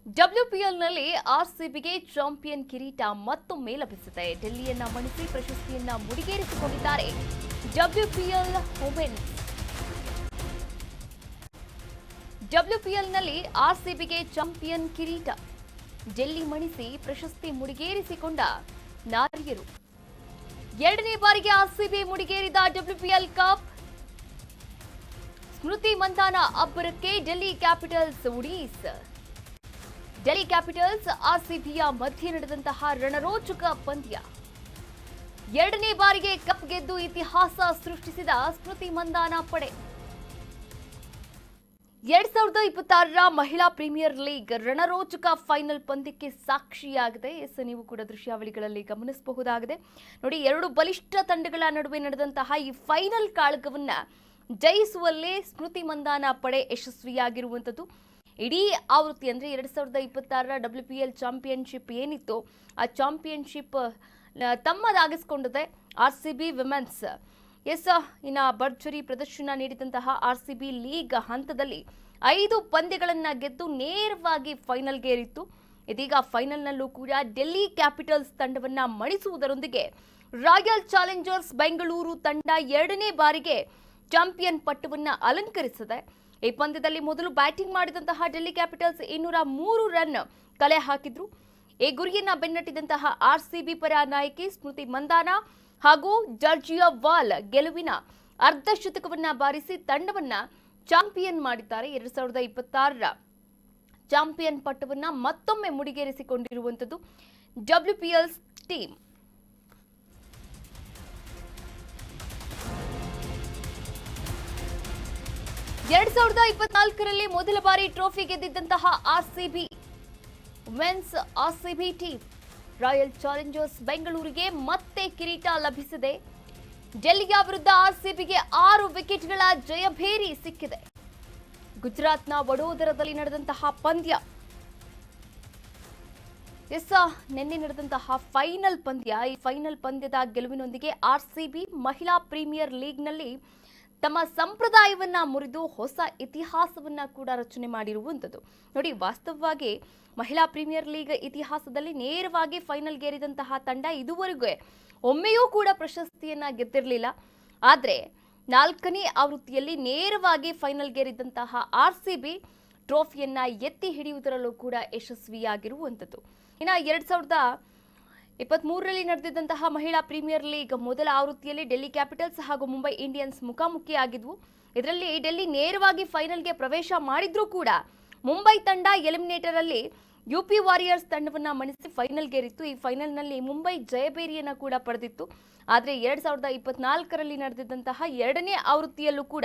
ಡಬ್ಲ್ಯೂಪಿಎಲ್ನಲ್ಲಿ ಆರ್ಸಿಬಿಗೆ champion ಕಿರೀಟ ಮತ್ತೊಮ್ಮೆ ಲಭಿಸಿದೆ. ಡೆಲ್ಲಿಯನ್ನ ಮಣಿಸಿ ಪ್ರಶಸ್ತಿಯನ್ನ ಮುಡಿಗೇರಿಸಿಕೊಂಡಿದ್ದಾರೆ ಡಬ್ಲ್ಯೂಪಿಎಲ್ ವುಮೆನ್ಸ್. ಡಬ್ಲ್ಯೂಪಿಎಲ್ನಲ್ಲಿ ಆರ್ಸಿಬಿಗೆ ಚಾಂಪಿಯನ್ ಕಿರೀಟ, ಡೆಲ್ಲಿ ಮಣಿಸಿ ಪ್ರಶಸ್ತಿ ಮುಡಿಗೇರಿಸಿಕೊಂಡ ನಾರಿಯರು. ಎರಡನೇ ಬಾರಿಗೆ ಆರ್ಸಿಬಿ ಮುಡಿಗೇರಿದ ಡಬ್ಲ್ಯೂಪಿಎಲ್ ಕಪ್. ಸ್ಮೃತಿ ಮಂಧಾನ ಅಬ್ಬರಕ್ಕೆ ಡೆಲ್ಲಿ ಕ್ಯಾಪಿಟಲ್ಸ್ ಉಡೀಸ್. ಡೆಲ್ಲಿ ಕ್ಯಾಪಿಟಲ್ಸ್ ಆರ್ಸಿಬಿಯ ಮಧ್ಯೆ ನಡೆದಂತಹ ರಣರೋಚಕ ಪಂದ್ಯ. ಎರಡನೇ ಬಾರಿಗೆ ಕಪ್ ಗೆದ್ದು ಇತಿಹಾಸ ಸೃಷ್ಟಿಸಿದ ಸ್ಮೃತಿ ಮಂಧಾನ ಪಡೆ. 2026ರ ಮಹಿಳಾ ಪ್ರೀಮಿಯರ್ ಲೀಗ್ ರಣರೋಚಕ ಫೈನಲ್ ಪಂದ್ಯಕ್ಕೆ ಸಾಕ್ಷಿಯಾಗಿದೆ. ನೀವು ಕೂಡ ದೃಶ್ಯಾವಳಿಗಳಲ್ಲಿ ಗಮನಿಸಬಹುದಾಗಿದೆ. ನೋಡಿ, ಎರಡು ಬಲಿಷ್ಠ ತಂಡಗಳ ನಡುವೆ ನಡೆದಂತಹ ಈ ಫೈನಲ್ ಕಾಳಗವನ್ನ ಜಯಿಸುವಲ್ಲೇ ಸ್ಮೃತಿ ಮಂಧಾನ ಪಡೆ ಯಶಸ್ವಿಯಾಗಿರುವಂಥದ್ದು. ಇಡೀ ಆವೃತ್ತಿ ಅಂದರೆ 2026ರ WPL ಚಾಂಪಿಯನ್ಶಿಪ್ ಏನಿತ್ತು, ಆ ಚಾಂಪಿಯನ್ಶಿಪ್ ತಮ್ಮದಾಗಿಸಿಕೊಂಡಿದೆ ಆರ್ಸಿಬಿ ವಿಮೆನ್ಸ್. ಇನ್ನು ಭರ್ಜರಿ ಪ್ರದರ್ಶನ ನೀಡಿದಂತಹ ಆರ್ಸಿಬಿ ಲೀಗ್ ಹಂತದಲ್ಲಿ 5 ಪಂದ್ಯಗಳನ್ನು ಗೆದ್ದು ನೇರವಾಗಿ ಫೈನಲ್ಗೆ ಏರಿತ್ತು. ಇದೀಗ ಫೈನಲ್ನಲ್ಲೂ ಕೂಡ ಡೆಲ್ಲಿ ಕ್ಯಾಪಿಟಲ್ಸ್ ತಂಡವನ್ನ ಮಣಿಸುವುದರೊಂದಿಗೆ ರಾಯಲ್ ಚಾಲೆಂಜರ್ಸ್ ಬೆಂಗಳೂರು ತಂಡ ಎರಡನೇ ಬಾರಿಗೆ ಚಾಂಪಿಯನ್ ಪಟ್ಟವನ್ನ ಅಲಂಕರಿಸಿದೆ. ಈ ಪಂದ್ಯದಲ್ಲಿ ಮೊದಲು ಬ್ಯಾಟಿಂಗ್ ಮಾಡಿದಂತಹ ಡೆಲ್ಲಿ ಕ್ಯಾಪಿಟಲ್ಸ್ 203 ರನ್ ಕಲೆ ಹಾಕಿದ್ರು. ಈ ಗುರಿಯನ್ನ ಬೆನ್ನಟ್ಟಿದಂತಹ ಆರ್ಸಿಬಿ ಪರ ನಾಯಕಿ ಸ್ಮೃತಿ ಮಂಧಾನ ಹಾಗೂ ಜಾರ್ಜಿಯಾ ವಾಲ್ ಗೆಲುವಿನ ಅರ್ಧ ಶತಕವನ್ನ ಬಾರಿಸಿ ತಂಡವನ್ನ ಚಾಂಪಿಯನ್ ಮಾಡಿದ್ದಾರೆ. 2026ರ ಚಾಂಪಿಯನ್ ಪಟ್ಟವನ್ನ ಮತ್ತೊಮ್ಮೆ ಮುಡಿಗೇರಿಸಿಕೊಂಡಿರುವಂತದ್ದು WPL ಟೀಮ್. ಎರಡ್ 2024ರಲ್ಲಿ ಮೊದಲ ಬಾರಿ ಟ್ರೋಫಿ ಗೆದ್ದಿದ್ದಂತಹ RCB women's RCB team Royal Challengers ಬೆಂಗಳೂರಿಗೆ ಮತ್ತೆ ಕಿರೀಟ ಲಭಿಸಿದೆ. ಡೆಲ್ಲಿಯ ವಿರುದ್ಧ ಆರ್ಸಿಬಿಗೆ 6 ವಿಕೆಟ್ಗಳ ಜಯಭೇರಿ ಸಿಕ್ಕಿದೆ. ಗುಜರಾತ್ನ ವಡೋದರದಲ್ಲಿ ನಡೆದಂತಹ ಪಂದ್ಯ, ನಿನ್ನೆ ನಡೆದಂತಹ ಫೈನಲ್ ಪಂದ್ಯ. ಈ ಫೈನಲ್ ಪಂದ್ಯದ ಗೆಲುವಿನೊಂದಿಗೆ ಆರ್ಸಿಬಿ ಮಹಿಳಾ ಪ್ರೀಮಿಯರ್ ಲೀಗ್ನಲ್ಲಿ ತಮ್ಮ ಸಂಪ್ರದಾಯವನ್ನ ಮುರಿದು ಹೊಸ ಇತಿಹಾಸವನ್ನ ಕೂಡ ರಚನೆ ಮಾಡಿರುವಂಥದ್ದು. ನೋಡಿ, ವಾಸ್ತವವಾಗಿ ಮಹಿಳಾ ಪ್ರೀಮಿಯರ್ ಲೀಗ್ ಇತಿಹಾಸದಲ್ಲಿ ನೇರವಾಗಿ ಫೈನಲ್ಗೇರಿದಂತಹ ತಂಡ ಇದುವರೆಗೂ ಒಮ್ಮೆಯೂ ಕೂಡ ಪ್ರಶಸ್ತಿಯನ್ನ ಗೆದ್ದಿರಲಿಲ್ಲ. ಆದರೆ 4ನೇ ಆವೃತ್ತಿಯಲ್ಲಿ ನೇರವಾಗಿ ಫೈನಲ್ಗೇರಿದಂತಹ ಆರ್ಸಿಬಿ ಟ್ರೋಫಿಯನ್ನ ಎತ್ತಿ ಹಿಡಿಯುವುದರಲ್ಲೂ ಕೂಡ ಯಶಸ್ವಿಯಾಗಿರುವಂಥದ್ದು. ಇನ್ನು 2023ರಲ್ಲಿ ನಡೆದಿದ್ದಂತಹ ಮಹಿಳಾ ಪ್ರೀಮಿಯರ್ ಲೀಗ್ ಮೊದಲ ಆವೃತ್ತಿಯಲ್ಲಿ ಡೆಲ್ಲಿ ಕ್ಯಾಪಿಟಲ್ಸ್ ಹಾಗೂ ಮುಂಬೈ ಇಂಡಿಯನ್ಸ್ ಮುಖಾಮುಖಿಯಾಗಿದ್ವು. ಇದರಲ್ಲಿ ಡೆಲ್ಲಿ ನೇರವಾಗಿ ಫೈನಲ್ಗೆ ಪ್ರವೇಶ ಮಾಡಿದ್ರೂ ಕೂಡ ಮುಂಬೈ ತಂಡ ಎಲಿಮಿನೇಟರ್ ಅಲ್ಲಿ ಯುಪಿ ವಾರಿಯರ್ಸ್ ತಂಡವನ್ನ ಮಣಿಸಿ ಫೈನಲ್ಗೇರಿತ್ತು. ಈ ಫೈನಲ್ನಲ್ಲಿ ಮುಂಬೈ ಜಯಬೇರಿಯನ್ನ ಕೂಡ ಪಡೆದಿತ್ತು. ಆದರೆ 2024ರಲ್ಲಿ ನಡೆದಿದ್ದಂತಹ ಎರಡನೇ ಆವೃತ್ತಿಯಲ್ಲೂ ಕೂಡ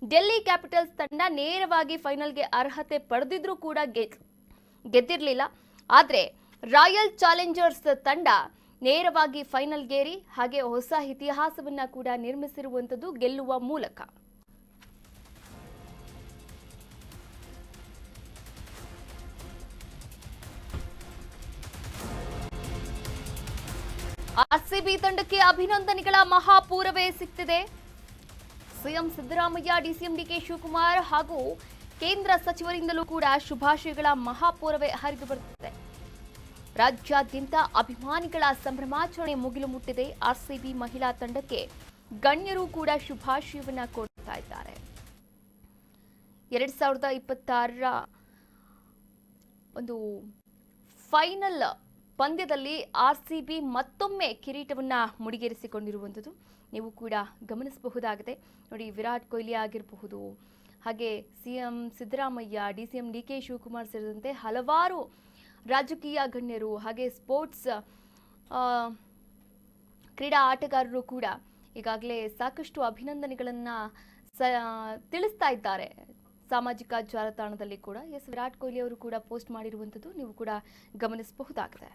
ಡೆಲ್ಲಿ ಕ್ಯಾಪಿಟಲ್ಸ್ ತಂಡ ನೇರವಾಗಿ ಫೈನಲ್ಗೆ ಅರ್ಹತೆ ಪಡೆದಿದ್ರೂ ಕೂಡ ಗೆದ್ದಿರಲಿಲ್ಲ. ಆದರೆ ರಾಯಲ್ ಚಾಲೆಂಜರ್ಸ್ ತಂಡ ನೇರವಾಗಿ ಫೈನಲ್ಗೇರಿ ಹಾಗೆ ಹೊಸ ಇತಿಹಾಸವನ್ನ ಕೂಡ ನಿರ್ಮಿಸಿರುವಂಥದ್ದು ಗೆಲ್ಲುವ ಮೂಲಕ. ಆರ್ಸಿಬಿ ತಂಡಕ್ಕೆ ಅಭಿನಂದನೆಗಳ ಮಹಾಪೂರವೇ ಸಿಗ್ತಿದೆ. CM Siddaramaiah, DCM DK Shivakumar ಹಾಗೂ ಕೇಂದ್ರ ಸಚಿವರಿಂದಲೂ ಕೂಡ ಶುಭಾಶಯಗಳ ಮಹಾಪೂರವೇ ಹರಿದು ಬರುತ್ತಿದೆ. ರಾಜ್ಯಾದ್ಯಂತ ಅಭಿಮಾನಿಗಳ ಸಂಭ್ರಮಾಚರಣೆ ಮುಗಿಲು ಮುಟ್ಟಿದೆ. ಆರ್ಸಿಬಿ ಮಹಿಳಾ ತಂಡಕ್ಕೆ ಗಣ್ಯರು ಕೂಡ ಶುಭಾಶಯವನ್ನ ಕೊಡ್ತಾ ಇದ್ದಾರೆ. 2026ರ ಒಂದು ಫೈನಲ್ ಪಂದ್ಯದಲ್ಲಿ ಆರ್ಸಿಬಿ ಮತ್ತೊಮ್ಮೆ ಕಿರೀಟವನ್ನ ಮುಡಿಗೇರಿಸಿಕೊಂಡಿರುವಂಥದ್ದು ನೀವು ಕೂಡ ಗಮನಿಸಬಹುದಾಗಿದೆ. ನೋಡಿ, ವಿರಾಟ್ ಕೊಹ್ಲಿ ಆಗಿರಬಹುದು, ಹಾಗೆ CM Siddaramaiah, DCM DK Shivakumar ಸೇರಿದಂತೆ ಹಲವಾರು ರಾಜಕೀಯ ಗಣ್ಯರು ಹಾಗೆ ಸ್ಪೋರ್ಟ್ಸ್ ಕ್ರೀಡಾ ಆಟಗಾರರು ಕೂಡ ಈಗಾಗಲೇ ಸಾಕಷ್ಟು ಅಭಿನಂದನೆಗಳನ್ನು ತಿಳಿಸ್ತಾ ಇದ್ದಾರೆ ಸಾಮಾಜಿಕ ಜಾಲತಾಣದಲ್ಲಿ ಕೂಡ. ವಿರಾಟ್ ಕೊಹ್ಲಿ ಅವರು ಕೂಡ ಪೋಸ್ಟ್ ಮಾಡಿರುವಂಥದ್ದು ನೀವು ಕೂಡ ಗಮನಿಸಬಹುದಾಗಿದೆ.